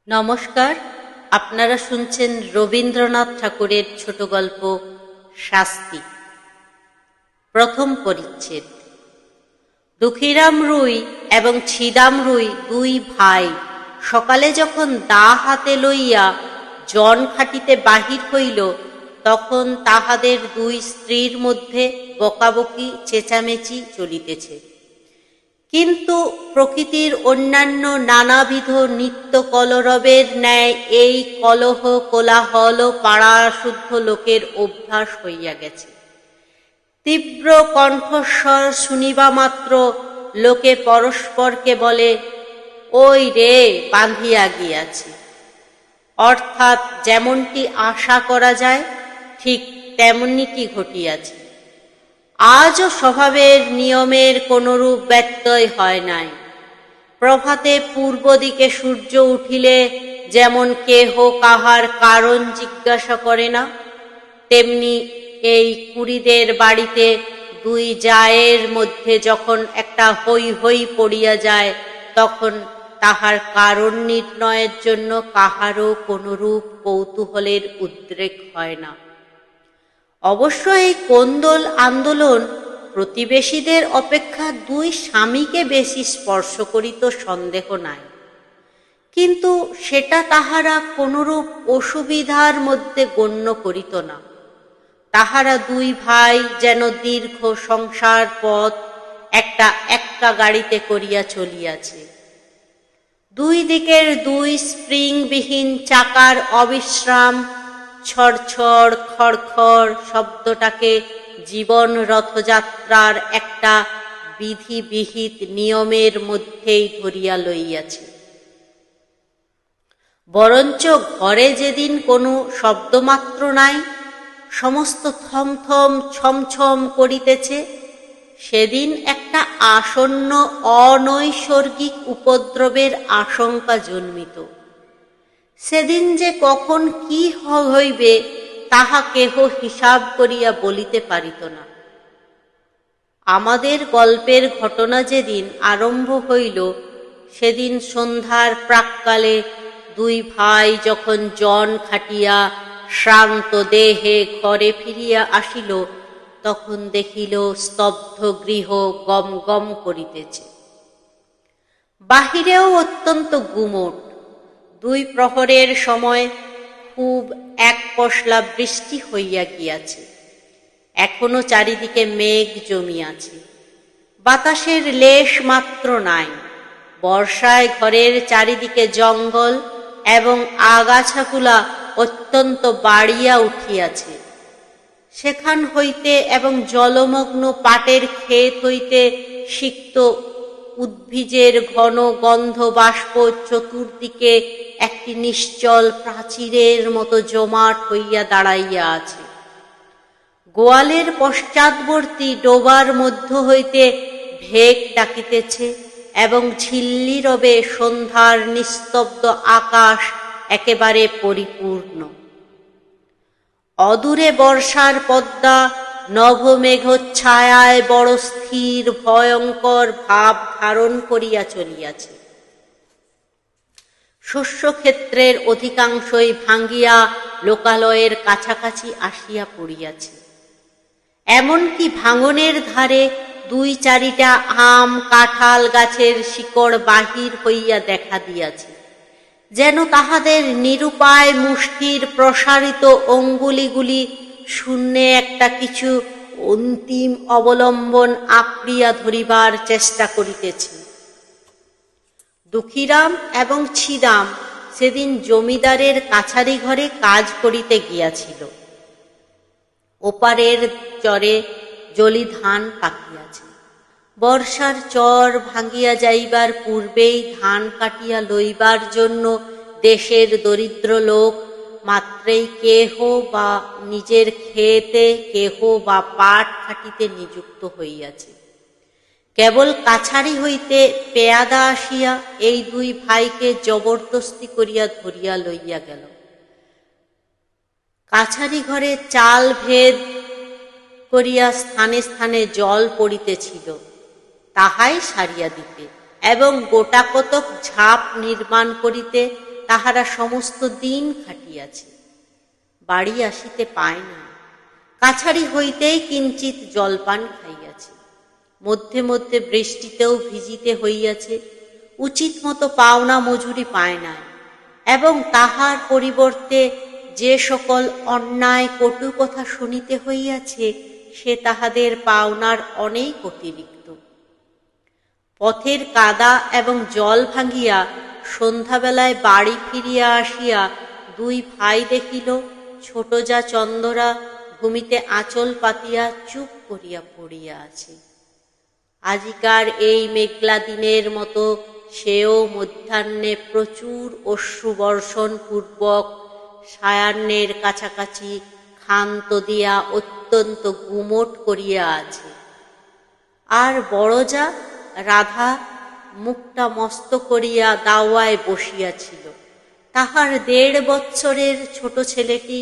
নমস্কার, আপনারা শুনছেন রবীন্দ্রনাথ ঠাকুরের ছোট গল্প শাস্তি। প্রথম পরিচ্ছেদ। দুঃখীরাম রুই এবং ছিদাম রুই দুই ভাই সকালে যখন দা হাতে লইয়া জন খাটিতে বাহির হইল, তখন তাহাদের দুই স্ত্রীর মধ্যে বকাবকি চেঁচামেচি চলিতেছে। কিন্তু প্রকৃতির অন্যান্য নানাবিধ নিত্য কলরবের ন্যায় এই কলহ কোলাহল পাড়াশুদ্ধ লোকের অভ্যাস হইয়া গেছে। তীব্র কণ্ঠস্বর শুনিবা মাত্র লোকে পরস্পরকে বলে, ওই রে, বাঁধিয়া গিয়াছি। অর্থাৎ যেমনটি আশা করা যায় ঠিক তেমনিটি ঘটিয়াছে। আজও স্বভাবের নিয়মের কোনরূপ ব্যত্যয় হয় নাই। প্রভাতে পূর্ব দিকে সূর্য উঠিলে যেমন কেহ কাহার কারণ জিজ্ঞাসা করে না, তেমনি এই কুড়িদের বাড়িতে দুই জায়ের মধ্যে যখন একটা হৈ হৈ পড়িয়া যায়, তখন তাহার কারণ নির্ণয়ের জন্য কাহারও কোনরূপ কৌতূহলের উদ্রেক হয় না। অবশ্য এই কোন্দল আন্দোলন প্রতিবেশীদের অপেক্ষা দুই স্বামীকে বেশি স্পর্শ করিত সন্দেহ নাই, কিন্তু সেটা তাহারা কোনরূপ অসুবিধার মধ্যে গণ্য করিত না। তাহারা দুই ভাই যেন দীর্ঘ সংসার পথ একটা এক্কা গাড়িতে করিয়া চলিয়াছে। দুই দিকের দুই স্প্রিংবিহীন চাকার অবিশ্রাম ছড়ছড় খড়খড় শব্দটাকে জীবন রথযাত্রার একটা বিধিবিহিত নিয়মের মধ্যেই ধরিয়া লইয়াছে। বরঞ্চ ঘরে যেদিন কোনো শব্দমাত্র নাই, সমস্ত থমথম ছমছম করিতেছে, সেদিন একটা আসন্ন অনৈসর্গিক উপদ্রবের আশঙ্কা জন্মিত। সেদিন যে কখন কি হইবে তাহা কেহ হিসাব করিয়া বলিতে পারিত না। আমাদের গল্পের ঘটনা যেদিন আরম্ভ হইল, সেদিন সন্ধ্যার প্রাক্কালে দুই ভাই যখন জন খাটিয়া শ্রান্ত দেহে ঘরে ফিরিয়া আসিল, তখন দেখিল স্তব্ধ গৃহ গম গম করিতেছে। বাহিরেও অত্যন্ত গুমট। দুই প্রহরের সময় খুব এক পশলা বৃষ্টি হইয়া গিয়াছে। এখনো চারিদিকে মেঘ জমিয়াছে, বাতাসের লেশ মাত্র নাই। বর্ষায় ঘরের চারিদিকে জঙ্গল এবং আগাছাগুলা অত্যন্ত বাড়িয়া উঠিয়াছে। সেখান হইতে এবং জলমগ্ন পাটের ক্ষেত হইতে সিক্ত উদ্ভিজের ঘন গন্ধ বাষ্প চতুর্দিকে একটি নিশ্চল প্রাচীরের মতো জমাট হইয়া দাঁড়াইয়া আছে। গোয়ালের পশ্চাৎবর্তী ডোবার মধ্য হইতে ভেক ডাকিতেছে এবং ঝিল্লি রবে সন্ধ্যার নিস্তব্ধ আকাশ একেবারে পরিপূর্ণ। অদূরে বর্ষার পদ্মা নভমেঘচ্ছায়ায় বড় স্থির ভয়ঙ্কর ভাব ধারণ করিয়া চলিয়াছে। শস্যক্ষেত্রের অধিকাংশই ভাঙ্গিয়া লোকালয়ের কাছাকাছি আসিয়া পড়িয়াছে। এমনকি ভাঙনের ধারে দুই চারিটা আম কাঁঠাল গাছের শিকড় বাহির হইয়া দেখা দিয়াছে, যেন তাহাদের নিরুপায় মুষ্টির প্রসারিত অঙ্গুলিগুলি শূন্যে একটা কিছু অন্তিম অবলম্বন আঁকড়িয়া ধরিবার চেষ্টা করিতেছে। দুঃখীরাম এবং ছিদাম সেদিন জমিদারের কাছারি ঘরে কাজ করিতে গিয়াছিল। ওপারের চরে জলি ধান পাকিয়াছে। বর্ষার চর ভাঙ্গিয়া যাইবার পূর্বেই ধান কাটিয়া লইবার জন্য দেশের দরিদ্র লোক মাত্রেই কেহ বা নিজের ক্ষেতে, কেহ বা পাট খাটিতে নিযুক্ত হইয়াছে। কেবল কাছারি হইতে পেয়াদা আসিয়া এই দুই ভাইকে জবরদস্তি করিয়া ধরিয়া লইয়া গেল। কাছারি ঘরে চাল ভেদ করিয়া স্থানে স্থানে জল পড়িতেছিল, তাহাই সারিয়া দিতে এবং গোটা কতক ঝাঁপ নির্মাণ করিতে তাহারা সমস্ত দিন খাটিয়াছে, বাড়ি আসিতে পায় না। কাছারি হইতেই কিঞ্চিত জলপান খাইয়াছে, মধ্যে মধ্যে বৃষ্টিতেও ভিজিতে হইয়াছে, উচিত মতো পাওনা মজুরি পায় নাই, এবং তাহার পরিবর্তে যে সকল অন্যায় কটু কথা শুনিতে হইয়াছে সে তাহাদের পাওনার অনেক অতিরিক্ত। পথের কাদা এবং জল ভাঙিয়া সন্ধ্যাবেলায় বাড়ি ফিরিয়া আসিয়া দুই ভাই দেখিল ছোট যা চন্দরা ভূমিতে আঁচল পাতিয়া চুপ করিয়া পড়িয়া আছে। আজিকার এই মেঘলা দিনের মতো সেও মধ্যাহ্নে প্রচুর অশ্রুবর্ষণ পূর্বক সায়াহ্নের কাছাকাছি ক্ষান্ত দিয়া অত্যন্ত গুমোট করিয়া আছে। আর বড় যা রাধা মুখটা মস্ত করিয়া দাওয়ায় বসিয়াছিল। তাহার 1.5 বৎসরের ছোট ছেলেটি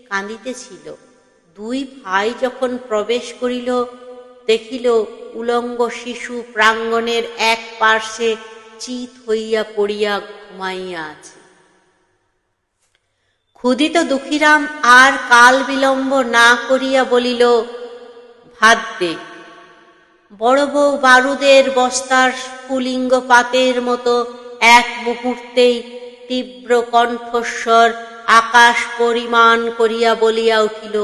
কাঁদিতেছিল। দুই ভাই যখন প্রবেশ করিল, দেখিল উলঙ্গ শিশু প্রাঙ্গণের এক পার্শ্বে চিত হইয়া পড়িয়া ঘুমাইয়া আছে। ক্ষুধিত দুঃখীরাম আর কাল বিলম্ব না করিয়া বলিল, ভাত দে। বড় বউ বারুদের বস্তার স্ফুলিঙ্গ পাতের মতো এক মুহূর্তেই তীব্র কণ্ঠস্বর আকাশ পরিমাণ করিয়া বলিয়া উঠিল,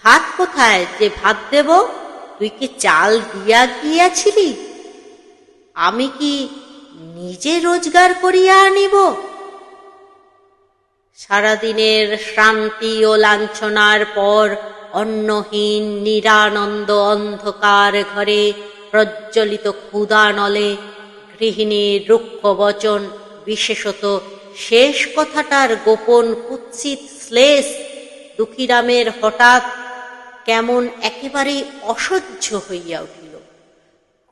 ভাত কোথায় যে ভাত দেব? তুই কি চাল দিয়া গিয়াছিলি? আমি কি নিজে রোজগার করিয়া আনিব? সারাদিনের শ্রান্তি ও লাঞ্ছনার পর অন্নহীন নিরানন্দ অন্ধকার ঘরে প্রজ্বলিত ক্ষুধানলে গৃহিণীর রুক্ষ বচন, বিশেষত শেষ কথাটার গোপন কুৎসিত শ্লেষ দুঃখীরামের হঠাৎ কেমন একেবারেই অসহ্য হইয়া উঠিল।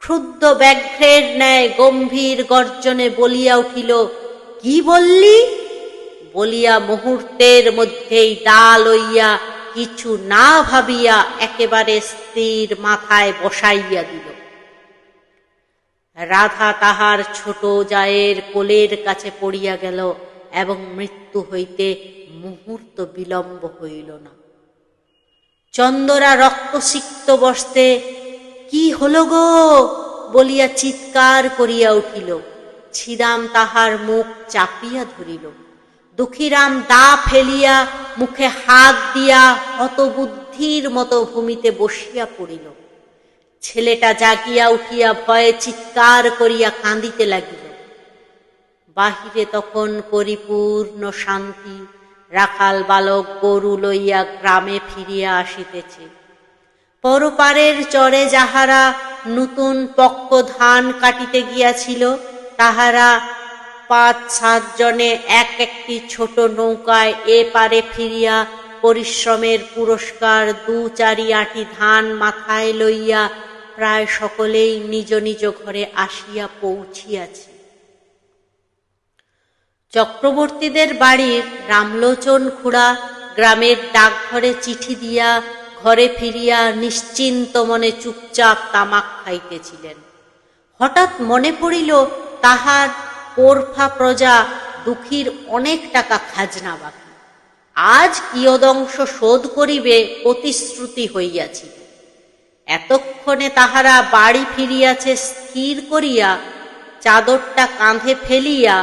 ক্ষুব্ধ ব্যাঘ্রের ন্যায় গম্ভীর গর্জনে বলিয়া উঠিল, কি বললি? বলিয়া মুহূর্তের মধ্যেই দা লইয়া কিছু না ভাবিয়া একেবারে স্থির মাথায় বসাইয়া দিল। রাধা তাহার ছোট জায়ের কোলের কাছে পড়িয়া গেল এবং মৃত্যু হইতে মুহূর্ত বিলম্ব হইল না। চন্দরা রক্তসিক্ত বস্তে কি হল গো বলিয়া চিৎকার করিয়া উঠিল। ছিদাম তাহার মুখ চাপিয়া ধরিল। দুঃখীরাম দা ফেলিয়া মুখে হাত দিয়া হতবুদ্ধির মতো ভূমিতে বসিয়া পড়িল। ছেলেটা জাগিয়া উঠিয়া ভয়ে চিৎকার করিয়া কাঁদিতে লাগিল। বাহিরে তখন পরিপূর্ণ শান্তি। রাখাল বালক গরু লইয়া গ্রামে ফিরিয়া আসিতেছে। পরপারের চরে যাহারা নূতন পক্ক ধান কাটিতে গিয়াছিল, তাহারা 5-7 জনে এক একটি ছোট নৌকায় এ পারে ফিরিয়া পরিশ্রমের পুরস্কার 2-4 আঁটি ধান মাথায় লইয়া প্রায় সকলেই নিজ নিজ ঘরে আসিয়া পৌঁছিয়াছে। চক্রবর্তীদের বাড়ির রামলোচন খুড়া গ্রামের ডাকঘরে চিঠি দিয়া ঘরে ফিরিয়া নিশ্চিন্ত মনে চুপচাপ তামাক খাইতেছিলেন। হঠাৎ মনে পড়িল তাহার কোরফা প্রজা দুঃখীর অনেক টাকা খাজনা বাকি। আজ কিয়দংশ শোধ করিবে প্রতিশ্রুতি হইয়াছিল। এতক্ষণে তাহারা বাড়ি ফিরিয়াছে স্থির করিয়া চাদরটা কাঁধে ফেলিয়া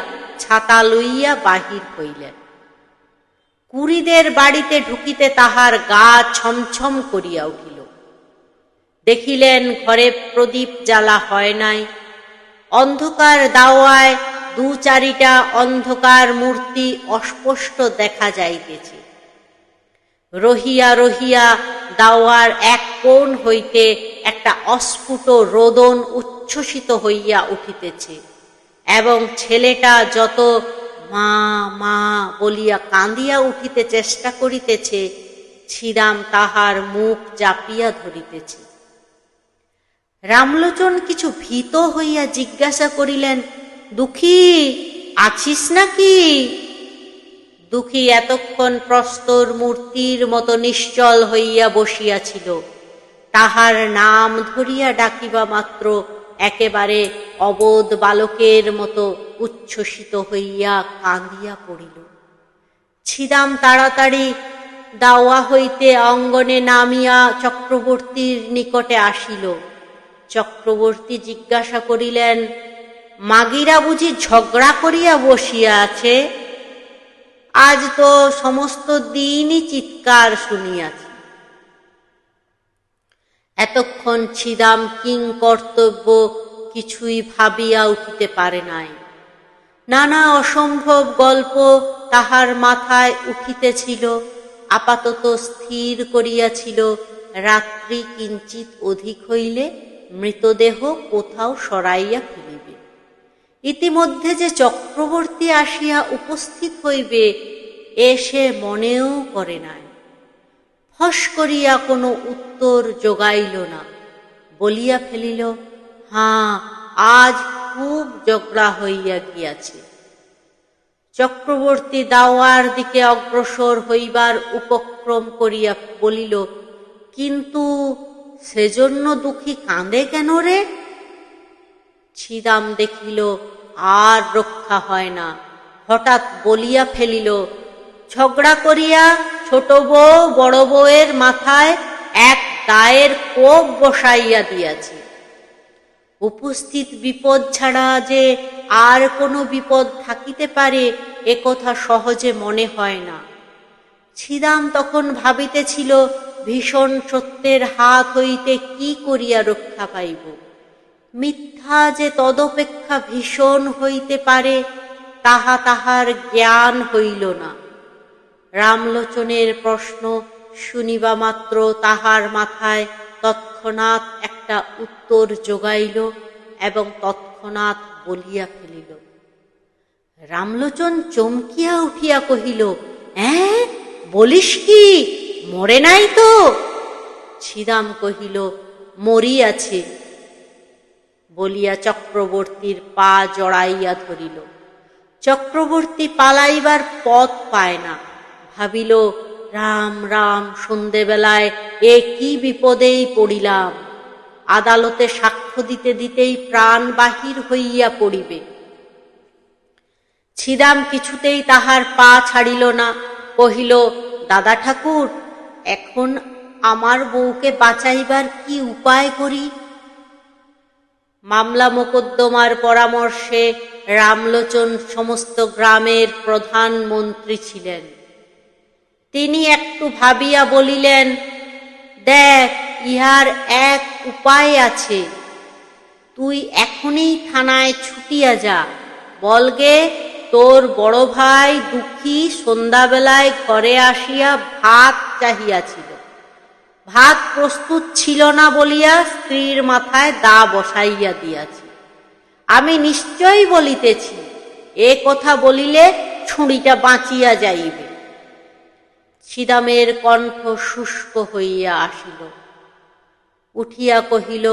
ছাতা লইয়া বাহির হইলেন। কুড়িদের বাড়িতে ঢুকিতে তাহার গা ছমছম করিয়া উঠিল। দেখিলেন ঘরে প্রদীপ জ্বালা হয় নাই। অন্ধকার দাওয়ায় 2-4টা অন্ধকার মূর্তি অস্পষ্ট দেখা যাইতেছে। রহিয়া রহিয়া দাওয়ার এক কোণ হইতে একটা অস্ফুট রোদন উচ্ছ্বসিত হইয়া উঠিতেছে এবং ছেলেটা যত মা মা বলিয়া কাঁদিয়া উঠিতে চেষ্টা করিতেছে, ছিদাম তাহার মুখ চাপিয়া ধরিতেছে। রামলোচন কিছু ভীত হইয়া জিজ্ঞাসা করিলেন, দুঃখী আছিস নাকি? দুঃখী এতক্ষণ প্রস্তর মূর্তির মতো নিশ্চল হইয়া বসিয়াছিল। তাহার নাম ধরিয়া ডাকিবা মাত্র একেবারে অবোধ বালকের মতো উচ্ছ্বসিত হইয়া কাঁদিয়া পড়িল। ছিদাম তাড়াতাড়ি দাওয়া হইতে অঙ্গনে নামিয়া চক্রবর্তীর নিকটে আসিল। চক্রবর্তী জিজ্ঞাসা করিলেন, মাগিরা বুঝি ঝগড়া করিয়া বসিয়া আছে? আজ তো সমস্ত দিনই চিৎকার শুনিয়াছি। এতক্ষণ ছিদাম কিং কর্তব্য কিছুই ভাবিয়া উঠিতে পারে নাই। নানা অসম্ভব গল্প তাহার মাথায় উঠিতেছিল। আপাতত স্থির করিয়াছিল, রাত্রি কিঞ্চিত অধিক হইলে মৃতদেহ কোথাও সরাইয়া ফেলিবে। ইতিমধ্যে যে চক্রবর্তী আসিয়া উপস্থিত হইবে এ সে মনেও করে নাই। ফস করিয়া কোনো উত্তর যোগাইল না, বলিয়া ফেলিল, হাঁ, আজ খুব ঝগড়া হইয়া গিয়াছে। চক্রবর্তী দাওয়ার দিকে অগ্রসর হইবার উপক্রম করিয়া বলিল, কিন্তু সেজন্য দুঃখী কাঁদে কেন রে? ছিদাম দেখিল আর রক্ষা হয় না, হঠাৎ বলিয়া ফেলিল, ঝগড়া করিয়া ছোট বউ বড় বউয়ের মাথায় এক দায়ের কোপ বসাইয়া দিয়াছে। উপস্থিত বিপদ ছাড়া যে আর কোনো বিপদ থাকিতে পারে এ কথা সহজে মনে হয় না। ছিদাম তখন ভাবিতেছিল, ভীষণ সত্যের হাত হইতে কি করিয়া রক্ষা পাইব। মিথ্যা যে তদপেক্ষা ভীষণ হইতে পারে তাহা তাহার জ্ঞান হইল না। রামলোচনের প্রশ্ন শুনিবা মাত্র তাহার মাথায় তৎক্ষণাৎ একটা উত্তর যোগাইল এবং তৎক্ষণাৎ বলিয়া ফেলিল। রামলোচন চমকিয়া উঠিয়া কহিল, হ্যাঁ, বলিস কি, মরে নাই তো? ছিদাম কহিল, মরিয়াছে বলিয়া চক্রবর্তীর পা জড়াইয়া ধরিল। চক্রবর্তী পালাইবার পথ পায় না। ভাবিল, রাম রাম, সন্ধেবেলায় এ কি বিপদেই পড়িলাম। আদালতে সাক্ষ্য দিতে দিতেই প্রাণ বাহির হইয়া পড়িবে। ছিদাম কিছুতেই তাহার পা ছাড়িল না, কহিল, দাদা ঠাকুর, এখন আমার বউকে বাঁচাইবার কি উপায় করি? মামলা মোকদ্দমার পরামর্শে রামলোচন সমস্ত গ্রামের প্রধান মন্ত্রী ছিলেন। তিনি একটু ভাবিয়া বলিলেন, দেখ, ইহার এক উপায় আছে। তুই এখনই থানায় ছুটিয়া যা, বলগে তোর বড় ভাই দুঃখী সন্ধ্যাবেলায় ঘরে আসিয়া ভাত চাহিয়াছিল। ভাত প্রস্তুত ছিল না বলিয়া স্ত্রীর মাথায় দা বসাইয়া দিয়াছি। আমি নিশ্চয়ই বলিতেছি, এ কথা বলিলে ছুরিটা বাঁচিয়া যাইবে। ছিদামের কণ্ঠ শুষ্ক হইয়া আসিল। উঠিয়া কহিল,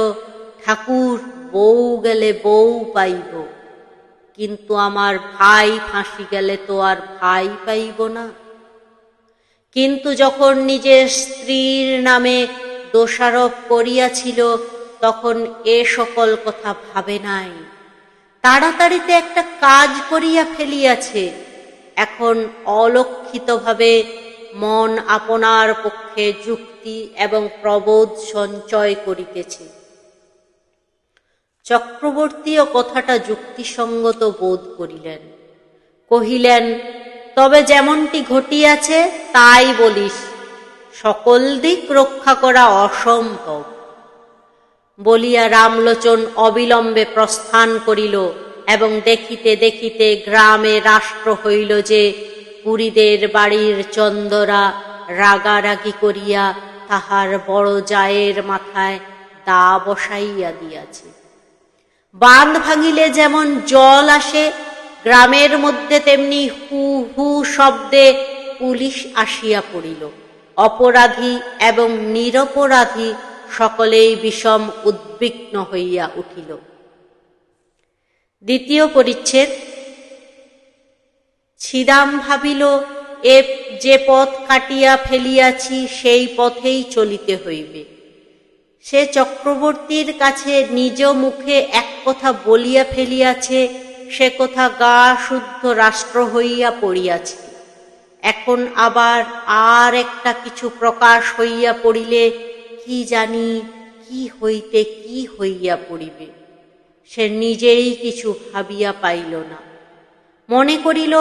ঠাকুর, বউ গেলে বউ পাইব, কিন্তু আমার ভাই ফাঁসি গেলে তো আর ভাই পাইব না। কিন্তু যখন নিজের স্ত্রীর নামে দোষারোপ করিয়াছিল তখন এ সকল কথা ভাবে নাই। তাড়াতাড়িতে একটা কাজ করিয়া ফেলিয়াছে। এখন অলক্ষিতভাবে মন আপনার পক্ষে যুক্তি এবং প্রবোধ সঞ্চয় করিতেছে। চক্রবর্তীও কথাটা যুক্তিসঙ্গত বোধ করিলেন। কহিলেন, তবে যেমনটি ঘটিয়াছে তাই বলিস, সকল দিক রক্ষা করা অসম্ভব। বলিয়া রামলোচন অবিলম্বে প্রস্থান করিল এবং দেখিতে দেখিতে গ্রামে রাষ্ট্র হইল যে পুরীদের বাড়ির চন্দরা রাগারাগি করিয়া তাহার বড় জায়ের মাথায় দা বসাইয়া দিয়াছে। বাঁধ ভাঙিলে যেমন জল আসে, গ্রামের মধ্যে তেমনি হু হু শব্দে পুলিশ আসিয়া পড়িল। অপরাধী এবং নিরপরাধী সকলেই বিষম উদ্বিগ্ন হইয়া উঠিল। দ্বিতীয় পরিচ্ছেদ। ছিদাম ভাবিল, এ যে পথ কাটিয়া ফেলিয়াছি সেই পথেই চলিতে হইবে। সে চক্রবর্তীর কাছে নিজ মুখে এক কথা বলিয়া ফেলিয়াছে, সে কোথা গা শুদ্ধ রাষ্ট্র হইয়া পড়িয়াছে। এখন আবার আর একটা কিছু প্রকাশ হইয়া পড়িলে কি জানি কি হইতে কি হইয়া পড়িবে, সে নিজেই কিছু ভাবিয়া পাইল না। মনে করিল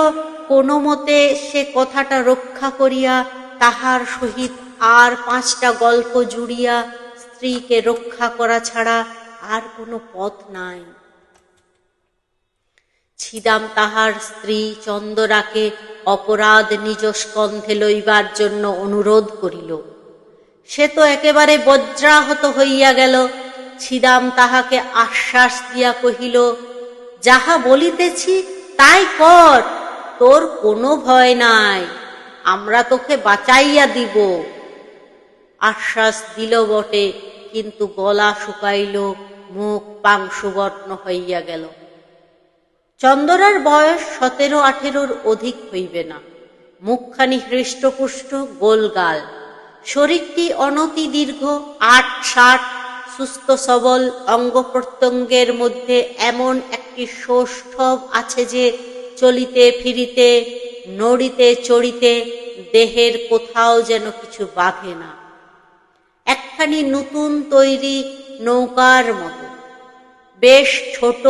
কোনো মতে সে কথাটা রক্ষা করিয়া তাহার সহিত আর 5টা গল্প জুড়িয়া স্ত্রীকে রক্ষা করা ছাড়া আর কোনো পথ নাই। ছিদাম তাহার স্ত্রী চন্দরাকে অপরাধ নিজ স্কন্ধে লইবার জন্য অনুরোধ করিল। সে তো একেবারে বজ্রাহত হইয়া গেল। ছিদাম তাহাকে আশ্বাস দিয়া কহিল, যাহা বলিতেছি তাই কর, তোর কোনো ভয় নাই, আমরা তোকে বাঁচাইয়া দিব। আশ্বাস দিল বটে, কিন্তু গলা শুকাইল, মুখ পাংশুবর্ণ হইয়া গেল। চন্দরার বয়স 17-18 অধিক হইবে না। মুখখানি হৃষ্টপুষ্ট, গোলগাল। শরীরটি অনতি দীর্ঘ, 8-60, সুস্থ সবল। অঙ্গ প্রত্যঙ্গের মধ্যে এমন একটি সৌষ্ঠব আছে যে চলিতে ফিরিতে, নড়িতে চড়িতে দেহের কোথাও যেন কিছু বাধে না। একখানি নতুন তৈরি নৌকার মতো, বেশ ছোট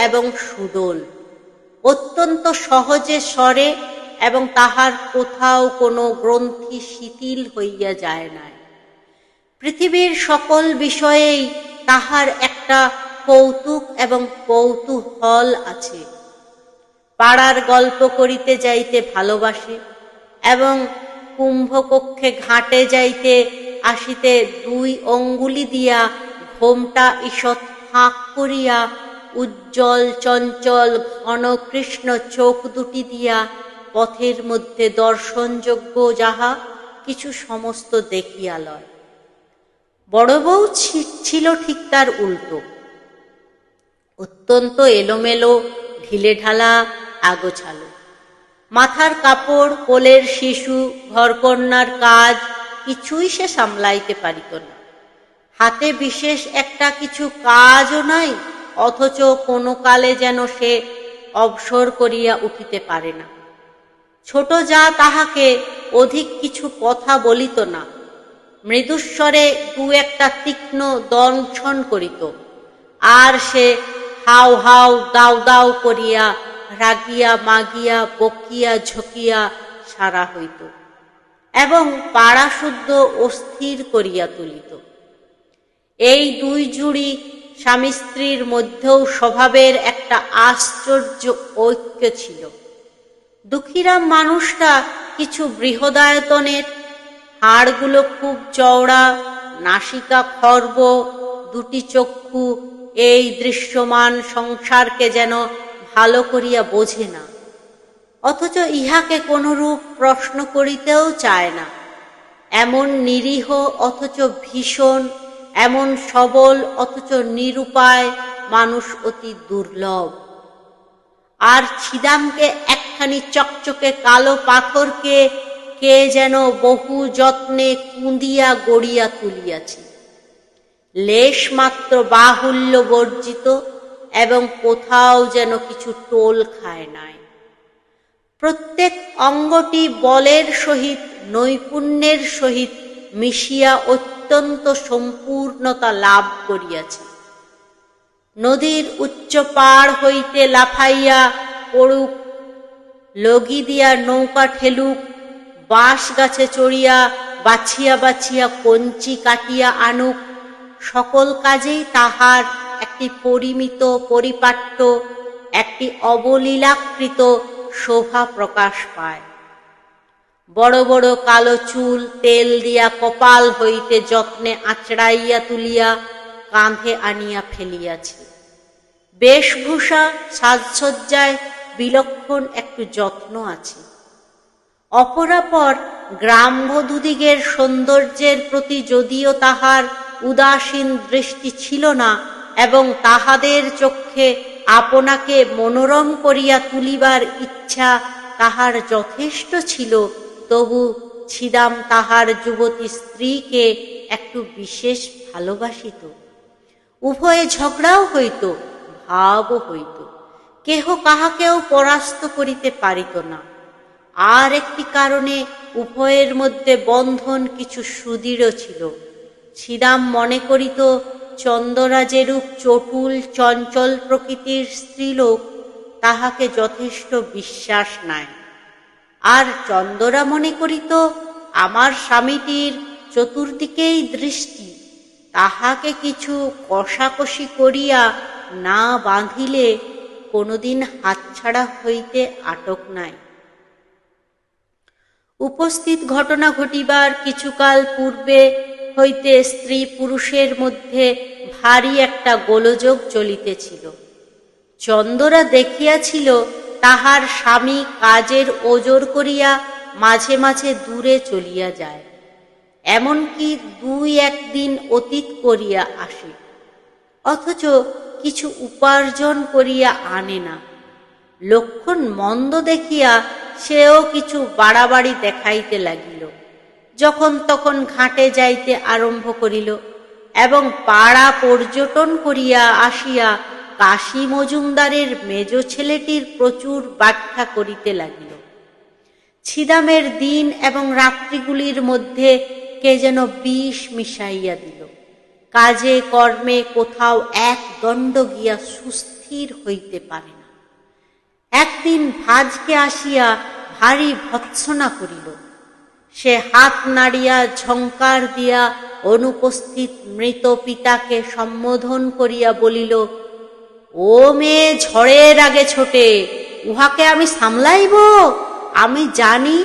এবং সুডোল, অত্যন্ত সহজে সরে এবং তাহার কোথাও কোনো গ্রন্থি শিথিল হইয়া যায় না। পৃথিবীর সকল বিষয়েই তাহার একটা কৌতুক এবং কৌতূহল আছে। পাড়ার গল্প করিতে যাইতে ভালোবাসে এবং কুম্ভকক্ষে ঘাটে যাইতে আসিতে 2 অঙ্গুলি দিয়া ঘোমটা ঈষৎ ফাঁক করিয়া উজ্জ্বল চঞ্চল ঘন কৃষ্ণ চোখ দুটি দিয়া পথের মধ্যে দর্শনযোগ্য যাহা কিছু সমস্ত দেখিয়া লয়। বড় বউ ছিল ঠিক তার উল্টো, অত্যন্ত এলোমেলো, ঢিলেঢালা, আগোছালো। মাথার কাপড়, কোলের শিশু, ঘরকন্যার কাজ কিছুই সে সামলাইতে পারিত না। হাতে বিশেষ একটা কিছু কাজও নাই, অথচ কোনো কালে যেন সে অবসর করিয়া উঠিতে পারে না। ছোট যা তাহাকে অধিক কিছু কথা বলিত না, মৃদুস্বরে 2-একটা তীক্ষ্ণ দংশন করিত, আর সে হাউ হাউ দাউ দাউ করিয়া রাগিয়া মাগিয়া বকিয়া ঝকিয়া সারা হইত এবং পাড়া শুদ্ধ অস্থির করিয়া তুলিত। এই 2 জুড়ি স্বামী স্ত্রীর মধ্যেও স্বভাবের একটা আশ্চর্য ঐক্য ছিল। দুঃখীরাম মানুষটা কিছু বৃহদায়তনের, হাড়গুলো খুব চওড়া, নাসিকা খর্ব, 2টি চক্ষু এই দৃশ্যমান সংসারকে যেন ভালো করিয়া বোঝে না, অথচ ইহাকে কোনরূপ প্রশ্ন করিতেও চায় না। এমন নিরীহ অথচ ভীষণ, এমন সবল অথচ নিরুপায় মানুষ অতি দুর্লভ। আর ছিদামকে একখানি চকচকে কালো পাথরকে কে যেন বহু যত্নে কুঁদিয়া গড়িয়া তুলিয়াছে, লেশ মাত্র বাহুল্য বর্জিত এবং কোথাও যেন কিছু টোল খায় নাই। প্রত্যেক অঙ্গটি বলের সহিত নৈপুণ্যের সহিত মিশিয়া অত্যন্ত সম্পূর্ণতা লাভ করিয়াছে। নদীর উচ্চ পাড় হইতে লাফাইয়া পড়ুক, লগি দিয়া নৌকা ঠেলুক, বাঁশ গাছে চড়িয়া বাছিয়া বাছিয়া কঞ্চি কাটিয়া আনুক, সকল কাজেই তাহার একটি পরিমিত, পরিপাট্য, একটি অবলীলাকৃত শোভা প্রকাশ পায়। বড় বড় কালো চুল তেল দিয়া কপাল হইতে যত্নে আঁচড়াইয়া তুলিয়া কাঁধে আনিয়া ফেলিয়াছে। বেশভূষা সাজসজ্জায় বিলক্ষণ একটু যত্ন আছে। অপরাপর গ্রামবধূদিগের সৌন্দর্যের প্রতি যদিও তাহার উদাসীন দৃষ্টি ছিল না এবং তাহাদের চক্ষে আপনাকে মনোরম করিয়া তুলিবার ইচ্ছা তাহার যথেষ্ট ছিল, তবু ছিদাম তাহার যুবতী স্ত্রীকে একটু বিশেষ ভালোবাসিত। উভয়ে ঝগড়াও হইত, ভাবও হইত, কেহ কাহাকেও পরাস্ত করিতে পারিত না। আর একটি কারণে উভয়ের মধ্যে বন্ধন কিছু সুদৃঢ় ছিল। ছিদাম মনে করিত চন্দরা যেরূপ চটুল চঞ্চল প্রকৃতির স্ত্রীলোক, তাহাকে যথেষ্ট বিশ্বাস নাই। আর চন্দরা মনে করিত আমার স্বামীটির চতুর্দিকেই দৃষ্টি, তাহাকে কিছু কষাকষি করিয়া না বাঁধিলে কোনোদিন হাতছাড়া হইতে আটক নাই। উপস্থিত ঘটনা ঘটিবার কিছুকাল পূর্বে হইতে স্ত্রী পুরুষের মধ্যে ভারী একটা গোলযোগ চলিতেছিল। চন্দরা দেখিয়াছিল তাহার স্বামী কাজের ওজর করিয়া মাঝে মাঝে দূরে চলিয়া যায়, এমনকি 2-1 দিন অতীত করিয়া আসে, অথচ কিছু উপার্জন করিয়া আনে না। লক্ষণ মন্দ দেখিয়া সেও কিছু বাড়াবাড়ি দেখাইতে লাগিল। যখন তখন ঘাটে যাইতে আরম্ভ করিল এবং পাড়া পর্যটন করিয়া আসিয়া কাশী মজুমদারের মেজ ছেলেটির প্রচুর ব্যাখ্যা করিতে লাগিল। ছিদামের দিন এবং রাত্রিগুলির মধ্যে কে যেন বিষ মিশাইয়া দিল। কাজে কর্মে কোথাও এক দণ্ড গিয়া সুস্থির হইতে পারে না। একদিন ভাজকে আসিয়া ভারী ভৎসনা করিল। সে হাত নাড়িয়া ঝঙ্কার দিয়া অনুপস্থিত মৃত পিতাকে সম্বোধন করিয়া বলিল, ও মেয়ে ঝড়ের আগে ছোটে, উহাকে আমি সামলাইব? আমি জানি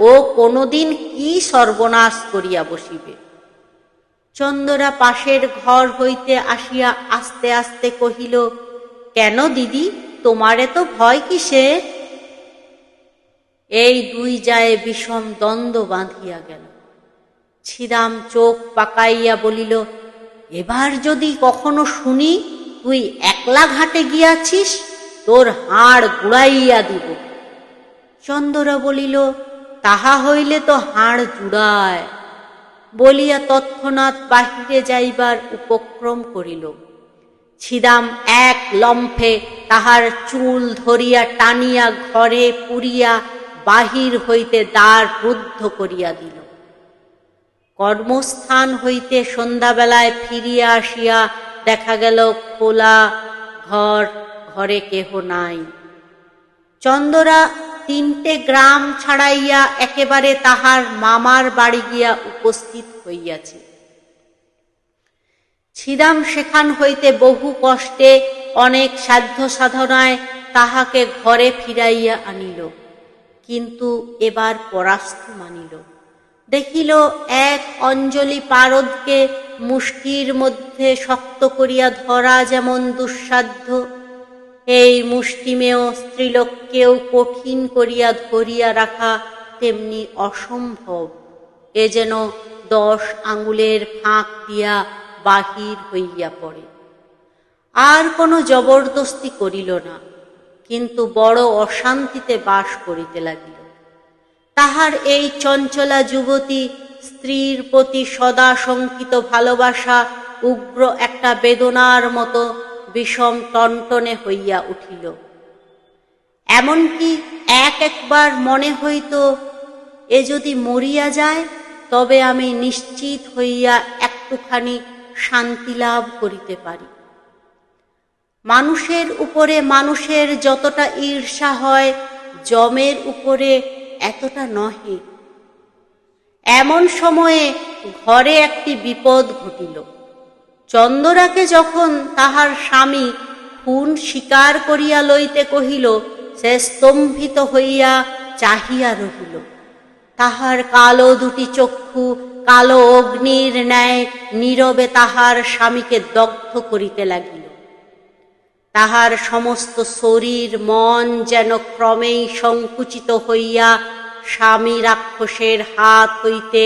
ও কোনোদিন কি সর্বনাশ করিয়া বসিবে। চন্দরা পাশের ঘর হইতে আসিয়া আস্তে আস্তে কহিল, কেন দিদি, তোমারে তো ভয় কিসে? এই 2 জায়ে বিষম দ্বন্দ্ব বাঁধিয়া গেল। ছিদাম চোখ পাকাইয়া বলিল, এবার যদি কখনো শুনি তুই একলা ঘাটে গিয়াছিস, তোর হাড় গুড়াইয়া দিব। চন্দরা বলিল, তাহা হইলে তো হাড় জুড়ায়, বলিয়া তৎক্ষণাৎ বাহিরে যাইবার উপক্রম করিল। ছিদাম এক লম্ফে তাহার চুল ধরিয়া টানিয়া ঘরে পুরিয়া বাহির হইতে দ্বার রুদ্ধ করিয়া দিল। কর্মস্থান হইতে সন্ধ্যাবেলায় ফিরিয়া আসিয়া দেখা গেল খোলা ঘর, ঘরে কেহ নাই। চন্দরা 3টে গ্রাম ছাড়াইয়া একেবারে তাহার মামার বাড়ি গিয়া উপস্থিত হইয়াছে। ছিদাম সেখান হইতে বহু কষ্টে অনেক সাধ্য সাধনায় তাহাকে ঘরে ফিরাইয়া আনিল, কিন্তু এবার পরাস্ত মানিল। দেখিল এক অঞ্জলি পারদকে মুষ্টির মধ্যে শক্ত করিয়া ধরা যেমন দুঃসাধ্য, এই মুষ্টিমেয় স্ত্রীলোককেও কঠিন করিয়া ধরিয়া রাখা তেমনি অসম্ভব। এ যেন 10 আঙ্গুলের ফাঁক দিয়া বাহির হইয়া পড়ে। আর কোনো জবরদস্তি করিল না, কিন্তু বড় অশান্তিতে বাস করিতে লাগিল। তাহার এই চঞ্চলা যুবতী স্ত্রীর প্রতি সদা শঙ্কিত ভালোবাসা উগ্র একটা বেদনার মতো বিষম টনটনে হইয়া উঠিল। এমনকি একবার মনে হইত, এ যদি মরিয়া যায় তবে আমি নিশ্চিত হইয়া একটুখানি শান্তি লাভ করিতে পারি। মানুষের উপরে মানুষের যতটা ঈর্ষা হয়, যমের উপরে এতটা নহে। এমন সময়ে ঘরে একটি বিপদ ঘটিল। চন্দরাকে যখন তাহার স্বামী খুন স্বীকার করিয়া লইতে কহিল, সে স্তম্ভিত হইয়া চাহিয়া রহিল। তাহার কালো 2টি চক্ষু কালো অগ্নির ন্যায় নীরবে তাহার স্বামীকে দগ্ধ করিতে লাগিল। তাহার সমস্ত শরীর মন যেন ক্রমেই সংকুচিত হইয়া স্বামী রাক্ষসের হাত হইতে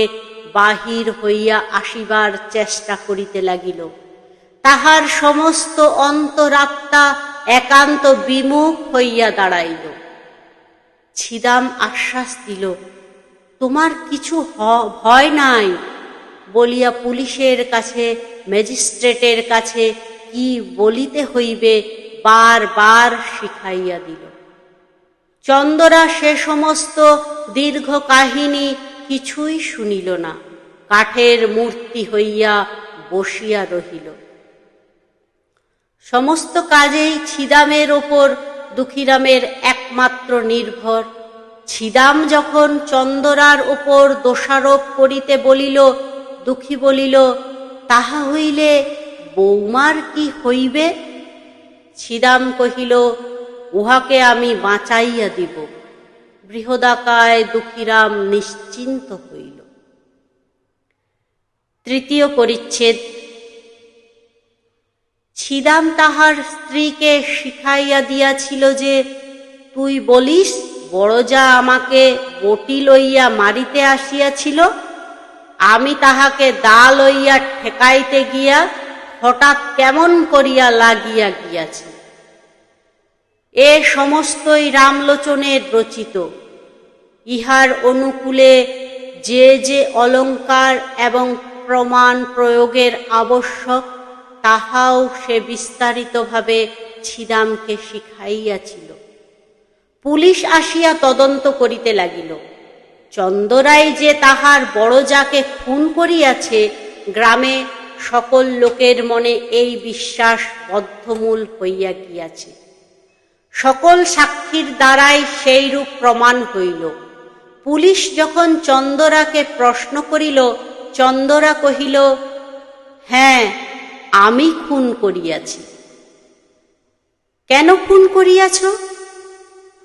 বাহির হইয়া আসিবার চেষ্টা করিতে লাগিল। তাহার সমস্ত অন্তরাত্মা একান্ত বিমুখ হইয়া দাঁড়াইল। ছিদাম আশ্বাস দিল, তোমার কিছু ভয় নাই বলিয়া পুলিশের কাছে ম্যাজিস্ট্রেটের কাছে কি বলিতে হইবে বারবার শিখাইয়া দিল। চন্দরা সে সমস্ত দীর্ঘ কাহিনী কিছুই শুনিল না, কাঠের মূর্তি হইয়া বসিয়া রহিল। সমস্ত কাজেই ছিদামের ওপর দুঃখীরামের একমাত্র নির্ভর। ছিদাম যখন চন্দরার ওপর দোষারোপ করিতে বলিল, দুঃখী বলিল, তাহা হইলে বৌমার কি হইবে? ছিদাম কহিল, উহাকে আমি বাঁচাইয়া দিব। বৃহদাকায় দুঃখীরাম নিশ্চিন্ত হইল। তৃতীয় পরিচ্ছেদ। ছিদাম তাহার স্ত্রীকে শিখাইয়া দিয়াছিল যে, তুই বলিস বড়জা আমাকে বটি লইয়া মারিতে আসিয়াছিল, আমি তাহাকে দা লইয়া ঠেকাইতে গিয়া হঠাৎ কেমন করিয়া লাগিয়া গিয়াছি। এ সমস্তই রামলোচনের রচিত। ইহার অনুকূলে যে যে অলঙ্কার এবং প্রমাণ প্রয়োগের আবশ্যক, তাহাও সে বিস্তারিতভাবে ছিদামকে শিখাইয়াছিল। পুলিশ আসিয়া তদন্ত করিতে লাগিল। চন্দরাই যে তাহার বড়জাকে খুন করিয়াছে, গ্রামে সকল লোকের মনে এই বিশ্বাস বদ্ধমূল হইয়া গিয়াছে। সকল সাক্ষীর দ্বারাই সেইরূপ প্রমাণ হইল। পুলিশ যখন চন্দরাকে প্রশ্ন করিল, চন্দরা কহিল, হ্যাঁ, আমি খুন করিয়াছি। কেন খুন করিয়াছ?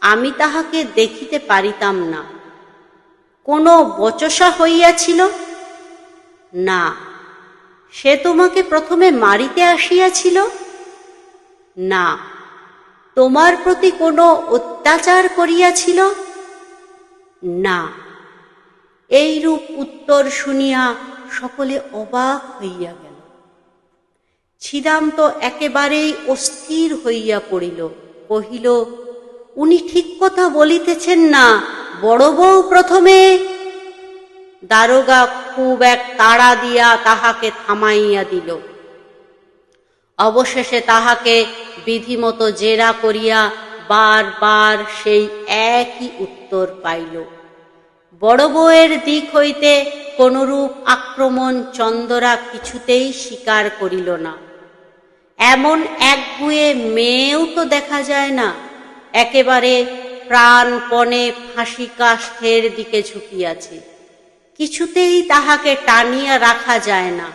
আমি তাহাকে দেখিতে পারিতাম না। কোনো বচসা হইয়াছিল? না। সে তোমাকে প্রথমে মারিতে আসিয়াছিল? না। তোমার প্রতি কোনো অত্যাচার করিয়াছিল? না। এইরূপ উত্তর শুনিয়া সকলে অবাক হইয়া গেল। ছিদাম তো একেবারেই অস্থির হইয়া পড়িল। কহিল, উনি ঠিক কথা বলিতেছেন না, বড় বউ প্রথমে। দারোগা খুব এক তাড়া দিয়া তাহাকে থামাইয়া দিল। অবশেষে তাহাকে বিধিমতো জেরা করিয়া বারবার সেই একই উত্তর পাইল। বড় বউয়ের দিক হইতে কোনরূপ আক্রমণ চন্দরা কিছুতেই স্বীকার করিল না। এমন একগুঁয়ে মেয়েও তো দেখা যায় না। একেবারে প্রাণপণে ফাঁসি কাষ্ঠের দিকে ঝুঁকিয়াছে। কিছুতেই তাহাকে টানিয়া রাখা যায় না।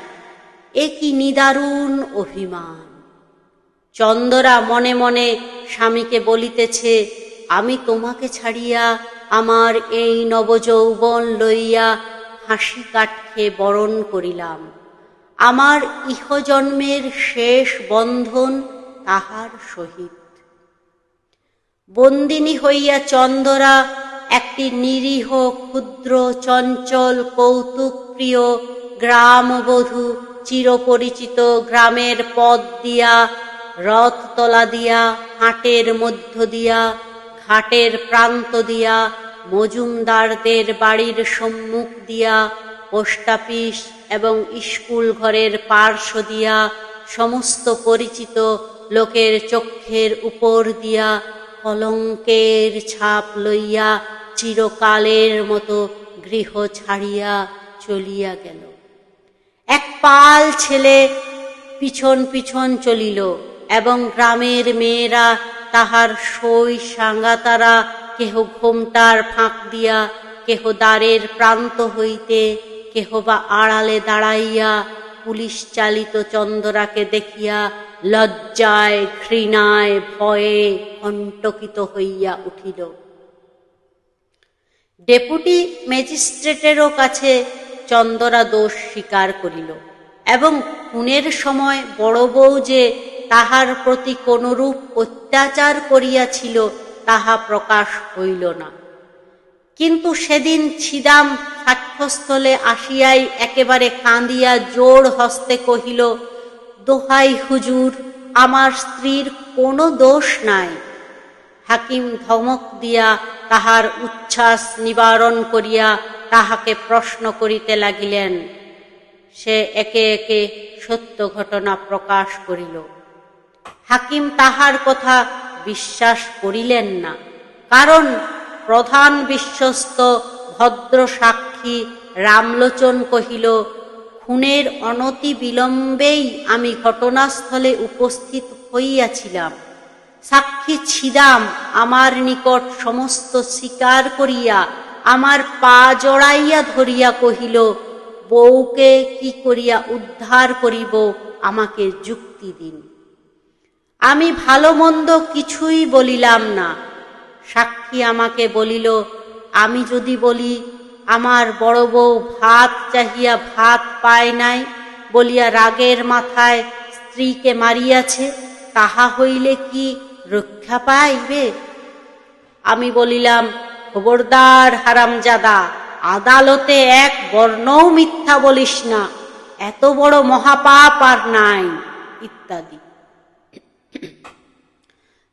এ কি নিদারুণ অভিমান! চন্দরা মনে মনে স্বামীকে বলিতেছে, আমি তোমাকে ছাড়িয়া আমার এই নবযৌবন লইয়া ফাঁসি কাঠকে বরণ করিলাম। আমার ইহজন্মের শেষ বন্ধন তাহার সহিত। বন্দিনী হইয়া চন্দরা একটি নিরীহ ক্ষুদ্র চঞ্চল কৌতুকপ্রিয় গ্রামবধূ চিরপরিচিত গ্রামের পথ দিয়া, রথতলা দিয়া, হাটের মধ্য দিয়া, ঘাটের প্রান্ত দিয়া, মজুমদারদের বাড়ির সম্মুখ দিয়া, পোস্ট অফিস এবং স্কুল ঘরের পার্শ্ব দিয়া, সমস্ত পরিচিত লোকের চক্ষের উপর দিয়া কলঙ্কের ছাপ লইয়া চিরকালের মতো গৃহ ছাড়িয়া চলিয়া গেল। এক পাল ছেলে পিছন পিছন চলিল এবং গ্রামের মেয়েরা তাহার সই সাঙ্গাতারা কেহ ঘোমটার ফাঁক দিয়া, কেহ দ্বারের প্রান্ত হইতে, কেহ বা আড়ালে দাঁড়াইয়া পুলিশ চালিত চন্দরাকে দেখিয়া লজ্জায়, ঘৃণায়, ভয়ে কণ্টকিত হইয়া উঠিল। ডেপুটি ম্যাজিস্ট্রেটেরও কাছে চন্দরা দোষ স্বীকার করিল এবং খুনের সময় বড় বউ যে তাহার প্রতি কোনরূপ অত্যাচার করিয়াছিল তাহা প্রকাশ হইল না। কিন্তু সেদিন ছিদাম সাক্ষ্যস্থলে আসিয়াই একেবারে কাঁদিয়া জোড় হস্তে কহিল, দোহাই হুজুর, আমার স্ত্রীর কোনো দোষ নাই। হাকিম ধমক দিয়া তাহার উচ্ছ্বাস নিবারণ করিয়া তাহাকে প্রশ্ন করিতে লাগিলেন। সে একে একে সত্য ঘটনা প্রকাশ করিল। হাকিম তাহার কথা বিশ্বাস করিলেন না, কারণ প্রধান বিশ্বস্ত ভদ্র সাক্ষী রামলোচন কহিল, খুনের অনতি বিলম্বেই আমি ঘটনাস্থলে উপস্থিত হইয়াছিলাম। সাক্ষী ছিদাম আমার নিকট সমস্ত স্বীকার করিয়া আমার পা জড়াইয়া ধরিয়া কহিল, বউকে কি করিয়া উদ্ধার করিব, আমাকে যুক্তি দিন। আমি ভালো মন্দ কিছুই বলিলাম না। সাক্ষী আমাকে বলিল, আমি যদি বলি আমার বড় বউ ভাত চাহিয়া ভাত পায় নাই বলিয়া রাগের মাথায় স্ত্রীকে মারিয়াছে, তাহা হইলে কি রক্ষা পাইবে? আমি বলিলাম, খবরদার হারামজাদা, আদালতে এক বর্ণও মিথ্যা বলিস না, এত বড় মহাপাপ আর নাই, ইত্যাদি।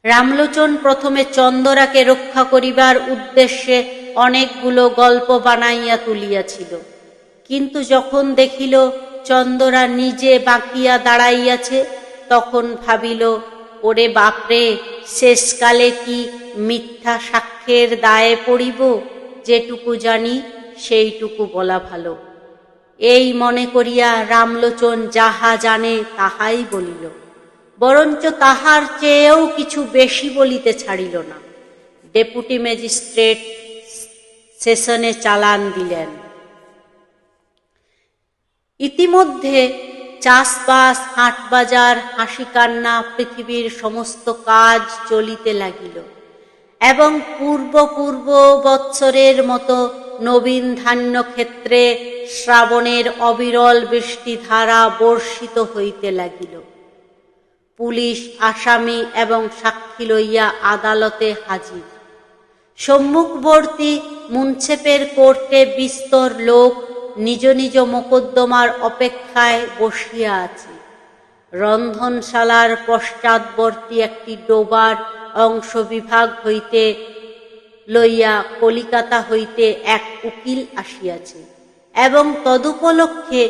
রামলোচন প্রথমে চন্দরাকে রক্ষা করিবার উদ্দেশ্যে অনেকগুলো গল্প বানাইয়া তুলিয়াছিল, কিন্তু যখন দেখিল চন্দরা নিজে বাঁকিয়া দাঁড়াইয়াছে, তখন ভাবিল, ওরে বাপরে, শেষকালে কি মিথ্যা সাক্ষ্যের দায়ে পড়িব? যেটুকু জানি সেইটুকু বলা ভালো। এই মনে করিয়া রামলোচন যাহা জানে তাহাই বলিল, বরঞ্চ তাহার চেয়েও কিছু বেশি বলিতে ছাড়িল না। ডেপুটি ম্যাজিস্ট্রেট সেশনে চালান দিলেন। ইতিমধ্যে চাষবাস, হাটবাজার, হাসি কান্না, পৃথিবীর সমস্ত কাজ চলিতে লাগিল, এবং পূর্ব বৎসরের মতো নবীন ধান্য ক্ষেত্রে শ্রাবণের অবিরল বৃষ্টিধারা বর্ষিত হইতে লাগিল। পুলিশ আসামি এবং সাক্ষী লইয়া আদালতে হাজির। সম্মুখবর্তী মুন্সেফের কোর্টে বিস্তর লোক নিজ নিজ মোকদ্দমার অপেক্ষায় বসিয়া আছে। রন্ধনশালার পশ্চাৎবর্তী একটি ডোবার অংশ বিভাগ হইতে লইয়া কলিকাতা হইতে এক উকিল আসিয়াছে, এবং তদুপলক্ষে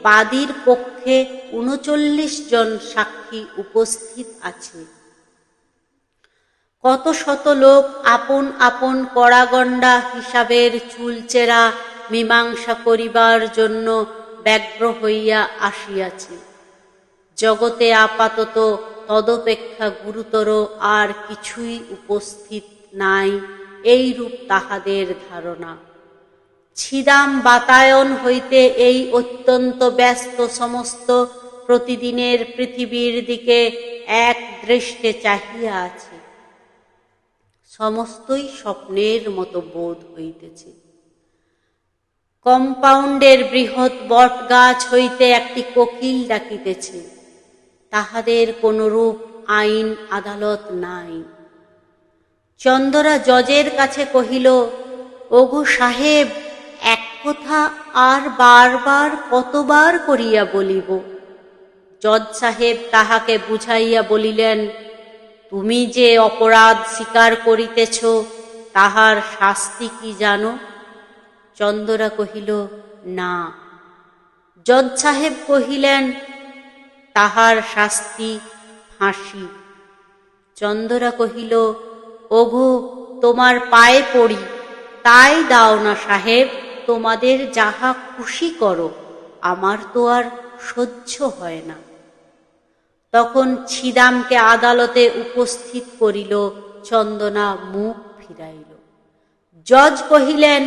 বাদীর পক্ষে ৩৯ জন সাক্ষী উপস্থিত আছে। কত শত লোক আপন আপন কড়াগণ্ডা হিসাবের চুলচেরা মীমাংসা করিবার জন্য ব্যগ্র হইয়া আসিয়াছে। জগতে আপাতত তদপেক্ষা গুরুতর আর কিছুই উপস্থিত নাই, এইরূপ তাহাদের ধারণা। ছিদাম বাতায়ন হইতে এই অত্যন্ত ব্যস্ত সমস্ত প্রতিদিনের পৃথিবীর দিকে এক দৃষ্টে চাহিয়া আছে। সমস্তই স্বপ্নের মতো বোধ হইতেছে। কম্পাউন্ডের বৃহৎ বট গাছ হইতে একটি কোকিল ডাকিতেছে। তাহাদের কোনরূপ আইন আদালত নাই। চন্দরা জজের কাছে কহিল, ওগো সাহেব, এক কথা আর বারবার কতবার করিয়া বলিব? জজ সাহেব তাহাকে বুঝাইয়া বলিলেন, তুমি যে অপরাধ স্বীকার করিতেছ, তাহার শাস্তি কি জানো? চন্দরা কহিল, না। জজ সাহেব কহিলেন, তাহার শাস্তি ফাঁসি। চন্দরা কহিল, ওগো, তোমার পায়ে পড়ি, তাই দাও না সাহেব, তোমাদের যাহা খুশি করো, আমার তো আর সহ্য হয় না। তখন ছিদামকে আদালতে উপস্থিত করিল। চন্দনা মুখ ফিরাইল। জজ কহিলেন,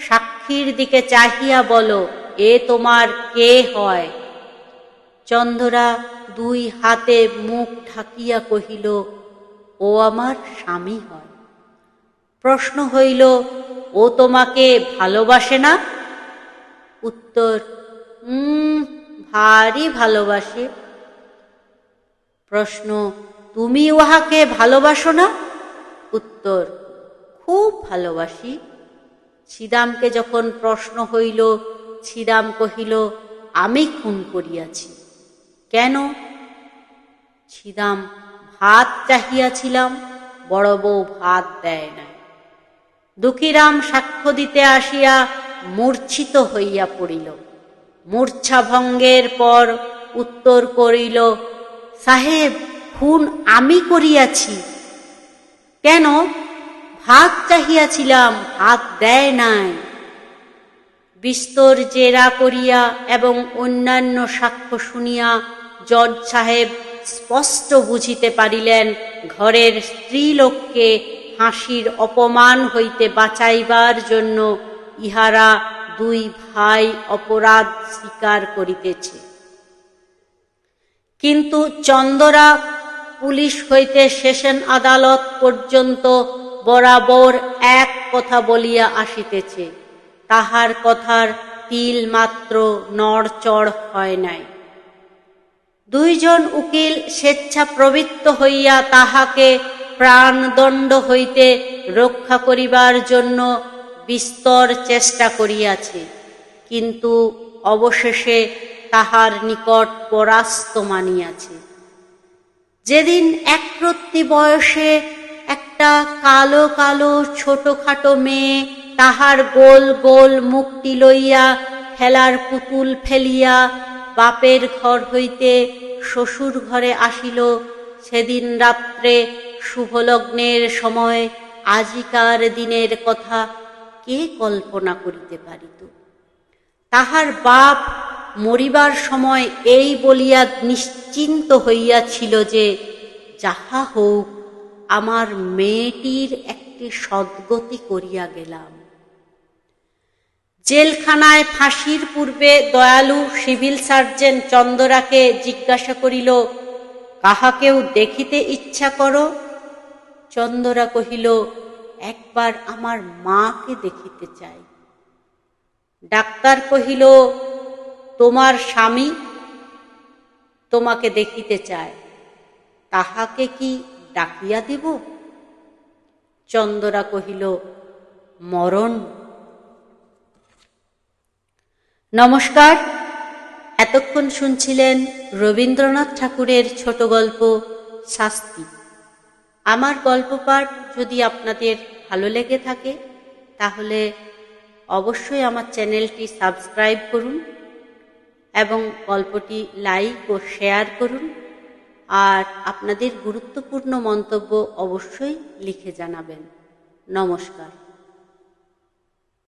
সাক্ষীর দিকে চাহিয়া বলো, এ তোমার কে হয়? চন্দরা দুই হাতে মুখ ঢাকিয়া কহিল, ও আমার স্বামী হয়। প্রশ্ন হইল, ও তোমাকে ভালোবাসে না? উত্তর, ভারী ভালোবাসে। প্রশ্ন, তুমি উহাকে ভালোবাসো না? উত্তর, খুব ভালোবাসি। ছিদামকে যখন প্রশ্ন হইল, ছিদাম কহিল, আমি খুন করিয়াছি। কেন? ছিদাম, ভাত চাহিয়াছিলাম, বড় বউ ভাত দেয় নাই। দুঃখীরাম সাক্ষ্য দিতে আসিয়া মূর্ছিত হইয়া পড়িল। মূর্ছা ভঙ্গের পর উত্তর করিল, সাহেব, খুন আমি করিয়াছি। কেন? ভাত চাহিয়াছিলাম, ভাত দেয় নাই। বিস্তর জেরা করিয়া এবং অন্যান্য সাক্ষ্য শুনিয়া জজ সাহেব স্পষ্ট বুঝিতে পারিলেন ঘরের স্ত্রীলোককে ফাঁসির অপমান হইতে বাঁচাইবার জন্য ইহারা দুই ভাই অপরাধ স্বীকার করিতেছে। কিন্তু চন্দরা পুলিশ হইতে সেশন আদালত পর্যন্ত বরাবর এক কথা বলিয়া আসিতেছে, তাহার কথার তিল মাত্র নড়চড় হয় নাই। দুইজন উকিল স্বেচ্ছা প্রবৃত্ত হইয়া তাহাকে প্রাণদণ্ড হইতে রক্ষা করিবার জন্য বিস্তর চেষ্টা করিয়াছে, কিন্তু অবশেষে তাহার নিকট পরাস্ত মানিয়াছে। যেদিন একরত্তি বয়সে একটা কালো কালো ছোটখাটো মেয়ে তাহার গোল গোল মুখটি লইয়া খেলার পুতুল ফেলিয়া বাপের ঘর হইতে শ্বশুর ঘরে আসিল, সেদিন রাত্রে শুভলগ্নের সময় আজিকার দিনের কথা কে কল্পনা করিতে পারিত? তাহার বাপ মরিবার সময় এই বলিয়া নিশ্চিন্ত হইয়াছিল যে যাহা হোক আমার মেয়েটির একটি সদ্গতি করিয়া গেলাম। জেলখানায় ফাঁসির পূর্বে দয়ালু সিভিল সার্জন চন্দরাকে জিজ্ঞাসা করিল, কাহাকেও দেখিতে ইচ্ছা করো? চন্দরা কহিল, একবার আমার মাকে দেখিতে চাই। ডাক্তার কহিল, তোমার স্বামী তোমাকে দেখিতে চায়, তাহাকে কি ডাকিয়া দিব? চন্দরা কহিল, মরণ। নমস্কার, এতক্ষণ শুনছিলেন রবীন্দ্রনাথ ঠাকুরের ছোট গল্প শাস্তি। আমার গল্প পাঠ যদি আপনাদের ভালো লেগে থাকে তাহলে অবশ্যই আমার চ্যানেলটি সাবস্ক্রাইব করুন এবং গল্পটি লাইক ও শেয়ার করুন, আর আপনাদের গুরুত্বপূর্ণ মন্তব্য অবশ্যই লিখে জানাবেন। নমস্কার।